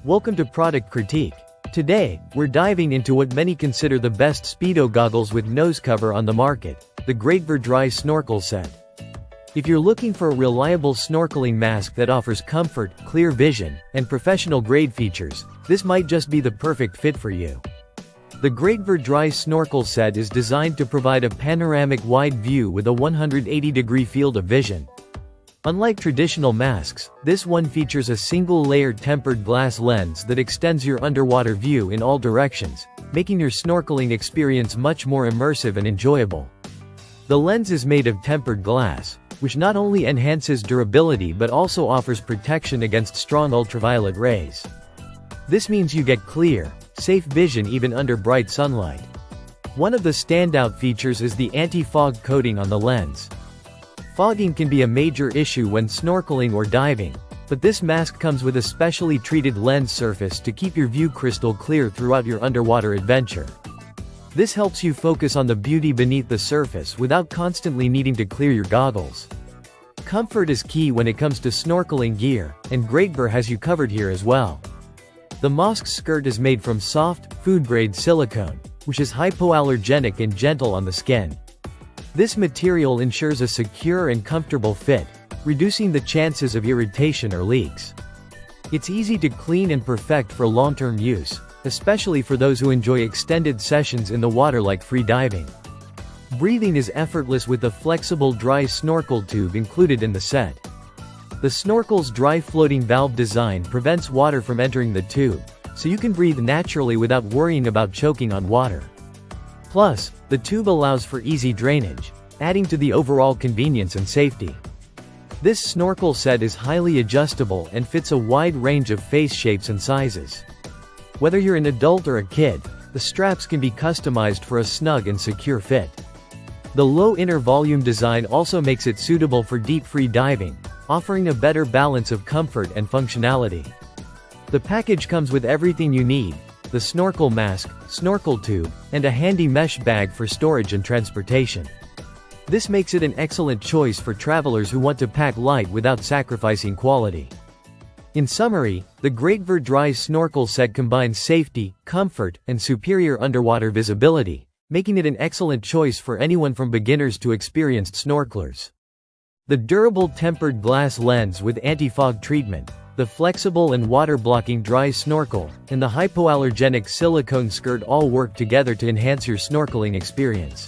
Welcome to Product Critique. Today, we're diving into what many consider the best Speedo goggles with nose cover on the market, the Greatever Dry Snorkel Set. If you're looking for a reliable snorkeling mask that offers comfort, clear vision, and professional-grade features, this might just be the perfect fit for you. The Greatever Dry Snorkel Set is designed to provide a panoramic wide view with a 180-degree field of vision. Unlike traditional masks, this one features a single-layer tempered glass lens that extends your underwater view in all directions, making your snorkeling experience much more immersive and enjoyable. The lens is made of tempered glass, which not only enhances durability but also offers protection against strong ultraviolet rays. This means you get clear, safe vision even under bright sunlight. One of the standout features is the anti-fog coating on the lens. Fogging can be a major issue when snorkeling or diving, but this mask comes with a specially treated lens surface to keep your view crystal clear throughout your underwater adventure. This helps you focus on the beauty beneath the surface without constantly needing to clear your goggles. Comfort is key when it comes to snorkeling gear, and Greatever has you covered here as well. The mask skirt is made from soft, food-grade silicone, which is hypoallergenic and gentle on the skin. This material ensures a secure and comfortable fit, reducing the chances of irritation or leaks. It's easy to clean and perfect for long-term use, especially for those who enjoy extended sessions in the water like free diving. Breathing is effortless with the flexible dry snorkel tube included in the set. The snorkel's dry floating valve design prevents water from entering the tube, so you can breathe naturally without worrying about choking on water. Plus, the tube allows for easy drainage, adding to the overall convenience and safety. This snorkel set is highly adjustable and fits a wide range of face shapes and sizes. Whether you're an adult or a kid, the straps can be customized for a snug and secure fit. The low inner volume design also makes it suitable for deep free diving, offering a better balance of comfort and functionality. The package comes with everything you need: the snorkel mask, snorkel tube, and a handy mesh bag for storage and transportation. This makes it an excellent choice for travelers who want to pack light without sacrificing quality. In summary, the Greatever Dry Snorkel Set combines safety, comfort, and superior underwater visibility, making it an excellent choice for anyone from beginners to experienced snorkelers. The durable tempered glass lens with anti-fog treatment, the flexible and water-blocking dry snorkel, and the hypoallergenic silicone skirt all work together to enhance your snorkeling experience.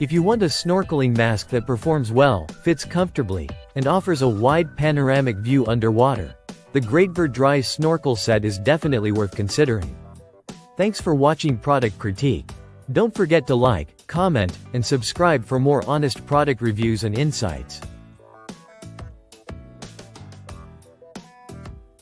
If you want a snorkeling mask that performs well, fits comfortably, and offers a wide panoramic view underwater, the Greatever Dry Snorkel Set is definitely worth considering. Thanks for watching Product Critique. Don't forget to like, comment, and subscribe for more honest product reviews and insights.